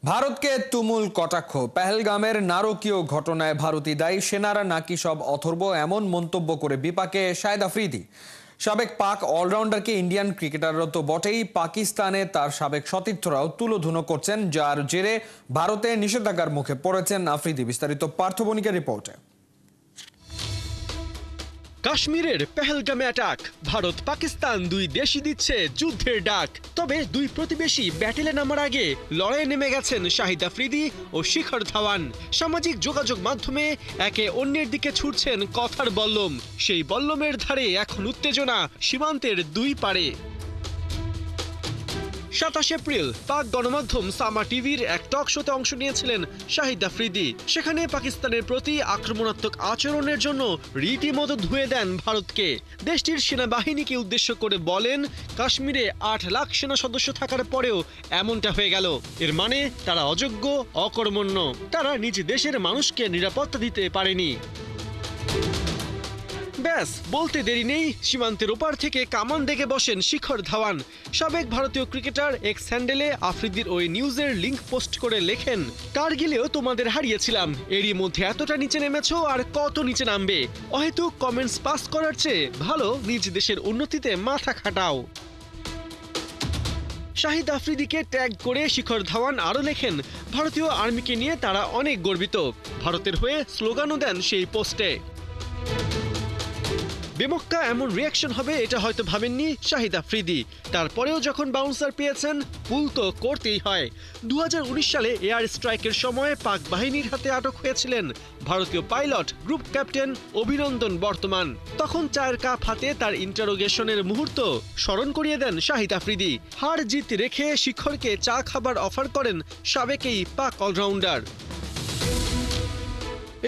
ভারতকে তুমুল কটাক্ষ। পেহেলগামের নারকীয় ঘটনায় ভারতই দায়ী, সেনারা নাকি সব অথর্ব, এমন মন্তব্য করে বিপাকে শাহিদ আফ্রিদি। সাবেক পাক অলরাউন্ডারকে ইন্ডিয়ান ক্রিকেটাররা তো বটেই, পাকিস্তানে তার সাবেক সতীর্থরাও তুলোধুনো করছেন, যার জেরে ভারতে নিষেধাজ্ঞার মুখে পড়েছেন আফ্রিদি। বিস্তারিত পার্থ বণিকের রিপোর্টে। কাশ্মীরের পেহেলগামে অ্যাটাক, ভারত পাকিস্তান দুই দেশই দিচ্ছে যুদ্ধের ডাক। তবে দুই প্রতিবেশী ব্যাটেলে নামার আগে লড়াইয়ে নেমে গেছেন শাহিদ আফ্রিদি ও শিখর ধাওয়ান। সামাজিক যোগাযোগ মাধ্যমে একে অন্যের দিকে ছুটছেন কথার বল্লম। সেই বল্লমের ধারে এখন উত্তেজনা সীমান্তের দুই পারে। 27 এপ্রিল পাক গণমাধ্যম সামা টিভির এক টক শোতে অংশ নিয়েছিলেন শাহিদ আফ্রিদি। সেখানে পাকিস্তানের প্রতি আক্রমণাত্মক আচরণের জন্য রীতিমতো ধুয়ে দেন ভারতকে। দেশটির সেনাবাহিনীকে উদ্দেশ্য করে বলেন, কাশ্মীরে 8 লাখ সেনা সদস্য থাকার পরেও এমনটা হয়ে গেল। এর মানে তারা অযোগ্য, অকর্মণ্য। তারা নিজ দেশের মানুষকে নিরাপত্তা দিতে পারেনি। ব্যাস, বলতে দেরি নেই, সীমান্তের ওপার থেকে কামান দেখে বসেন শিখর ধাওয়ান। সাবেক ভারতীয় ক্রিকেটার এক্স হ্যান্ডেলে আফ্রিদির ওই নিউজের লিঙ্ক পোস্ট করে লেখেন, কারগিলেও তোমাদের হারিয়েছিলাম, এরই মধ্যে এতটা নিচে নেমেছো, আর কত নিচে নামবে? অহেতুক কমেন্টস পাস করার চেয়ে ভালো নিজ দেশের উন্নতিতে মাথা খাটাও। শাহিদ আফ্রিদিকে ট্যাগ করে শিখর ধাওয়ান আরও লেখেন, ভারতীয় আর্মিকে নিয়ে তারা অনেক গর্বিত। ভারতের হয়ে স্লোগানও দেন সেই পোস্টে। বেমক্কা এমন রিয়াকশন হবে এটা হয়তো ভাবেননি শাহিদ আফ্রিদি। তারপরেও যখন বাউন্সার পেয়েছেন, পুল তো করতেই হয়। 2019 সালে এয়ার স্ট্রাইকের সময় পাক বাহিনীর হাতে আটক হয়েছিলেন ভারতীয় পাইলট গ্রুপ ক্যাপ্টেন অভিনন্দন বর্তমান। তখন চায়ের কাপ হাতে তার ইন্টারোগেশনের মুহূর্ত স্মরণ করিয়ে দেন শাহিদ আফ্রিদি। হার জিত রেখে শিখরকে চা খাবার অফার করেন সাবেক এই পাক অলরাউন্ডার।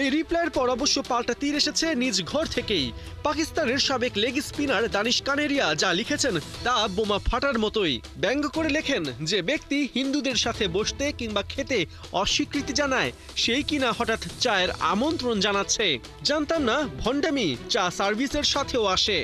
এই রিপ্লাইয়ের পর অবশ্য পাল্টা তীর এসেছে নিজ ঘর থেকেই। পাকিস্তানের সাবেক লেগ স্পিনার দানিশ কানেরিয়া যা লিখেছেন তা বোমা ফাটার মতোই। ব্যঙ্গ করে লেখেন, যে ব্যক্তি হিন্দুদের সাথে বসতে কিংবা খেতে অস্বীকৃতি জানায়, সেই কিনা হঠাৎ চায়ের আমন্ত্রণ জানাচ্ছে। জানতাম না ভণ্ডামি চা সার্ভিসের সাথেও আসে।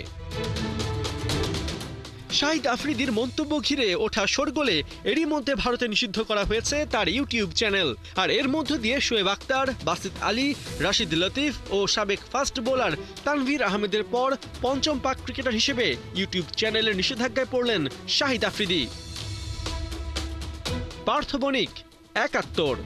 শাহিদ আফ্রিদির মন্তব্য ঘিরে ওঠা শোরগোলে এরই মধ্যে ভারতে নিষিদ্ধ করা হয়েছে তার ইউটিউব চ্যানেল। আর এর মধ্য দিয়ে শোয়েব আখতার, বাসিত আলী, রাশিদ লতিফ ও সাবেক ফাস্ট বোলার তানভীর আহমেদের পর পঞ্চম পাক ক্রিকেটার হিসেবে ইউটিউব চ্যানেলের নিষেধাজ্ঞায় পড়লেন শাহিদ আফ্রিদি। পার্থ বণিক, ৭১।